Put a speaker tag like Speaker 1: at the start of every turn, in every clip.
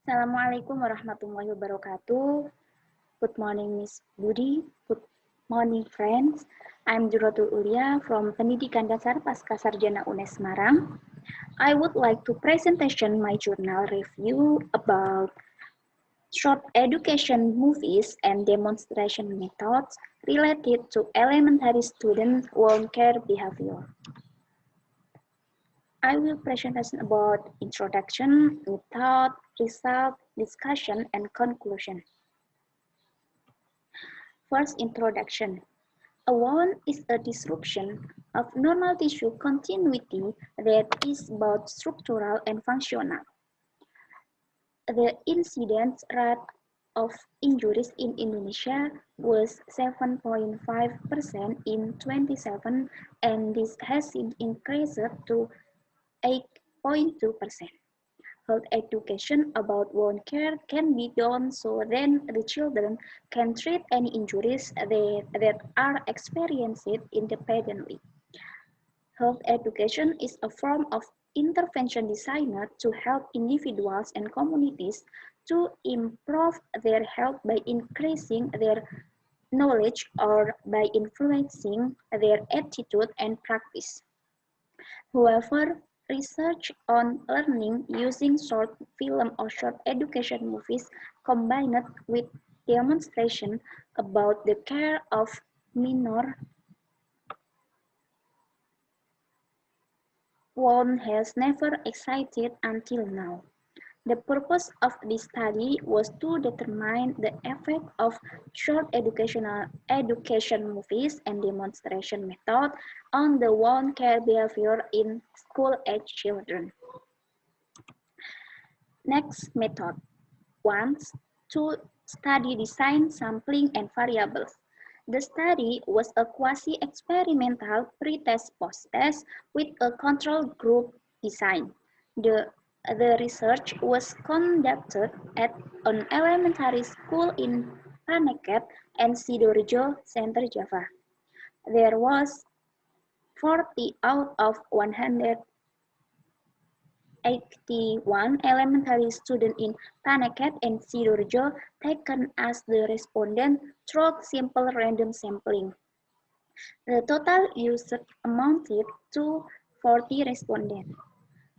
Speaker 1: Assalamualaikum warahmatullahi wabarakatuh. Good morning, Miss Budi. Good morning, friends. I'm Juratul Ulia from Pendidikan Dasar Pasca Sarjana UNES Semarang. I would like to presentation my journal review about short education movies and demonstration methods related to elementary student wound care behavior. I will present about introduction, method, result, discussion, and conclusion. First, introduction. A wound is a disruption of normal tissue continuity that is both structural and functional. The incidence rate of injuries in Indonesia was 7.5% in 2017, and this has increased to 8.2%. Health education about wound care can be done so then the children can treat any injuries that are experienced independently. Health education is a form of intervention designed to help individuals and communities to improve their health by increasing their knowledge or by influencing their attitude and practice. However, research on learning using short film or short education movies combined with demonstration about the care of minor wound has never excited until now. The purpose of this study was to determine the effect of short education movies and demonstration method on the wound care behavior in school-age children. Next method. 1. To study design, sampling, and variables. The study was a quasi-experimental pre-test post-test with a control group design. The research was conducted at an elementary school in Paneket and Sidoarjo, Center Java. There was 40 out of 181 elementary students in Paneket and Sidoarjo taken as the respondent through simple random sampling. The total used amounted to 40 respondents,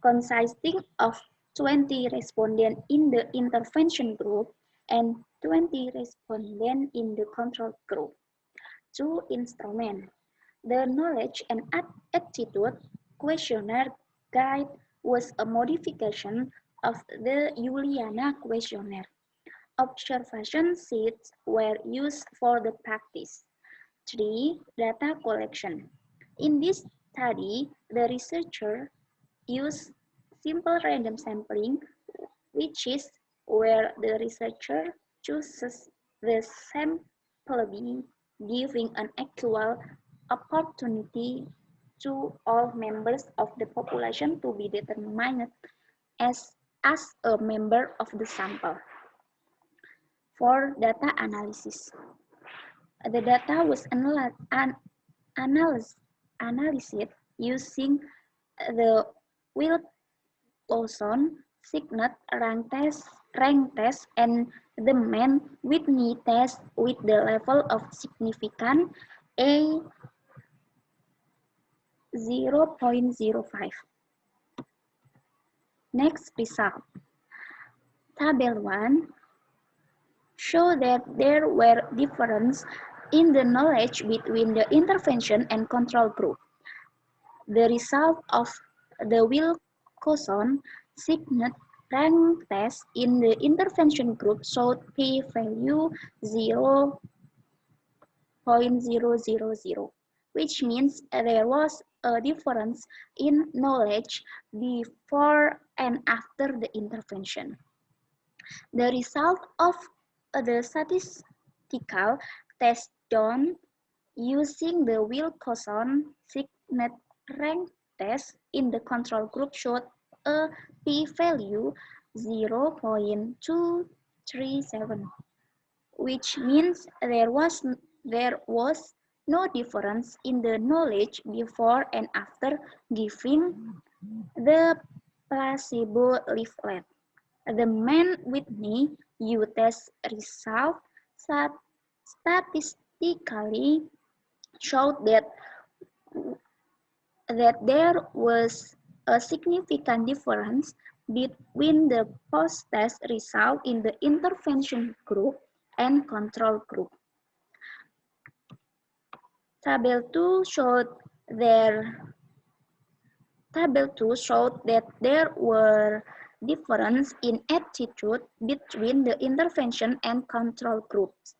Speaker 1: consisting of 20 respondents in the intervention group and 20 respondents in the control group. 2. Instrument. The knowledge and attitude questionnaire guide was a modification of the Juliana questionnaire. Observation sheets were used for the practice. 3. Data collection. In this study, the researcher used simple random sampling, which is where the researcher chooses the sample giving an equal opportunity to all members of the population to be determined as a member of the sample. For data analysis, the data was analyzed using the Wilson Signet rank test and the Mann-Whitney test with the level of significance A 0.05. Next result. Table 1 show that there were differences in the knowledge between the intervention and control group. The result of the Wilson Signet rank test in the intervention group showed p-value 0.000, which means there was a difference in knowledge before and after the intervention. The result of the statistical test done using the Wilson Signet rank test in the control group showed a p-value 0.237, which means there was no difference in the knowledge before and after giving the placebo leaflet. The Mann-Whitney U-test result statistically showed that there was a significant difference between the post-test result in the intervention group and control group. Table 2 showed that there were differences in attitude between the intervention and control groups.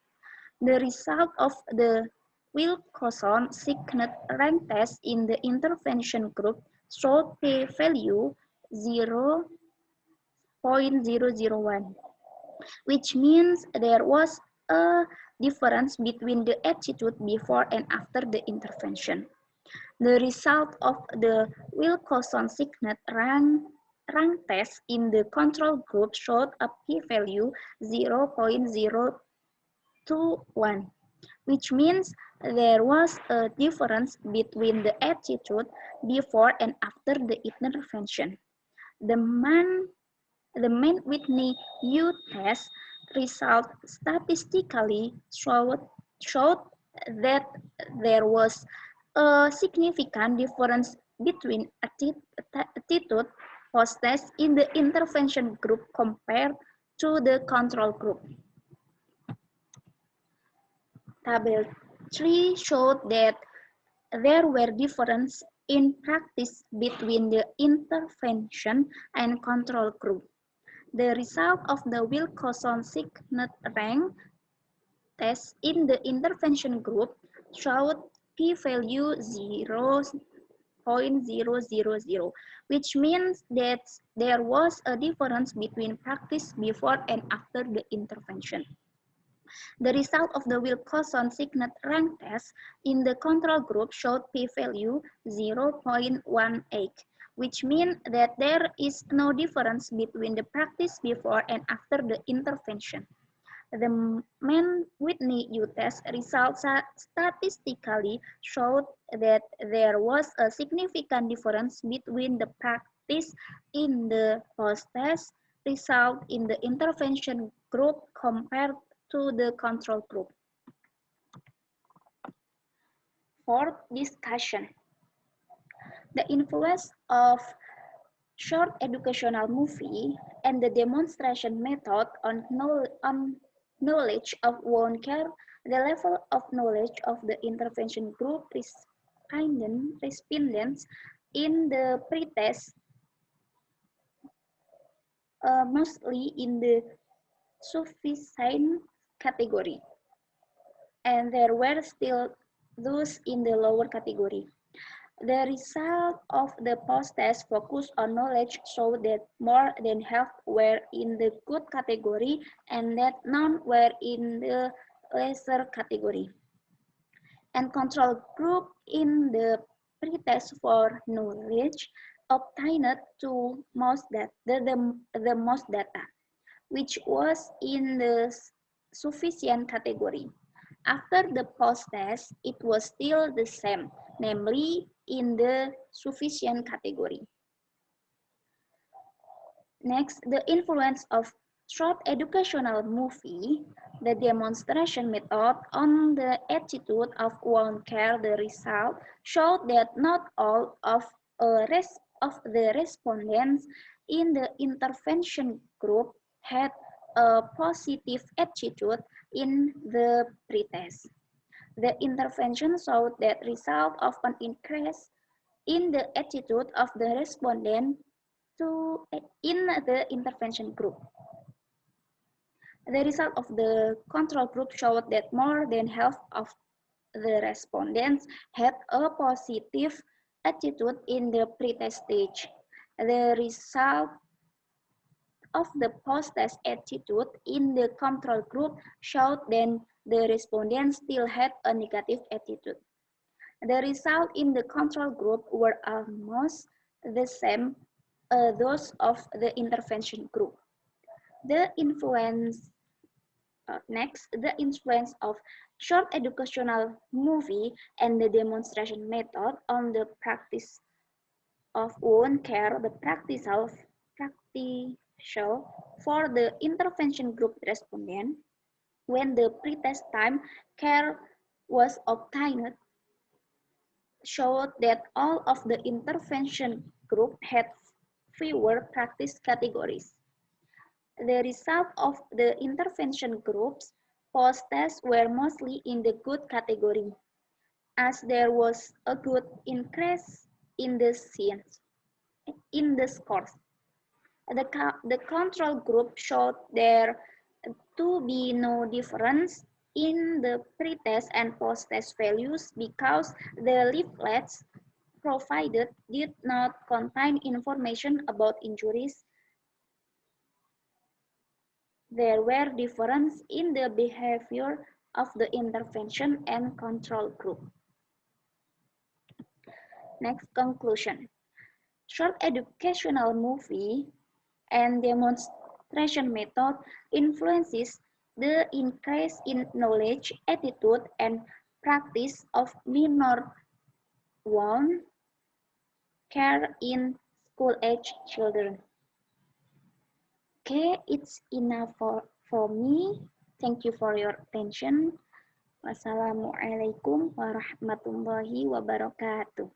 Speaker 1: The result of the Wilcoxon-Signet rank test in the intervention group showed p-value 0.001, which means there was a difference between the attitude before and after the intervention. The result of the Wilcoxon-Signet rank test in the control group showed a p-value 0.021, which means there was a difference between the attitude before and after the intervention. The Mann-Whitney U-test result statistically showed that there was a significant difference between attitude post-test in the intervention group compared to the control group. Table 3 showed that there were differences in practice between the intervention and control group. The result of the Wilcoxon-Signet rank test in the intervention group showed p-value 0.000, which means that there was a difference between practice before and after the intervention. The result of the Wilcoxon-Signet rank test in the control group showed p-value 0.18, which means that there is no difference between the practice before and after the intervention. The Mann-Whitney U-test results statistically showed that there was a significant difference between the practice in the post-test result in the intervention group compared to the control group. Fourth discussion. The influence of short educational movie and the demonstration method on knowledge of wound care. The level of knowledge of the intervention group respondents in the pretest mostly in the sufficient category, and there were still those in the lower category. The result of the post-test focus on knowledge showed that more than half were in the good category and that none were in the lesser category. And control group in the pretest for knowledge obtained the most data, which was in the sufficient category. After the post-test, it was still the same, namely in the sufficient category. Next, the influence of short educational movie, the demonstration method on the attitude of wound care. The result showed that not all of the respondents in the intervention group had a positive attitude in the pretest. The intervention showed that result of an increase in the attitude of the respondent in the intervention group. The result of the control group showed that more than half of the respondents had a positive attitude in the pretest stage. The result of the post-test attitude in the control group showed that the respondents still had a negative attitude. The results in the control group were almost the same those of the intervention group. The influence the influence of short educational movie and the demonstration method on the practice of wound care. The practical For the intervention group respondent, when the pretest time care was obtained, showed that all of the intervention group had fewer practice categories. The result of the intervention groups post-test were mostly in the good category, as there was a good increase in the scores. The control group showed there to be no difference in the pre-test and post-test values because the leaflets provided did not contain information about injuries. There were differences in the behavior of the intervention and control group. Next, conclusion. Short educational movie and demonstration method influences the increase in knowledge, attitude, and practice of minor wound care in school-age children. Okay, it's enough for me. Thank you for your attention. Wassalamualaikum warahmatullahi wabarakatuh.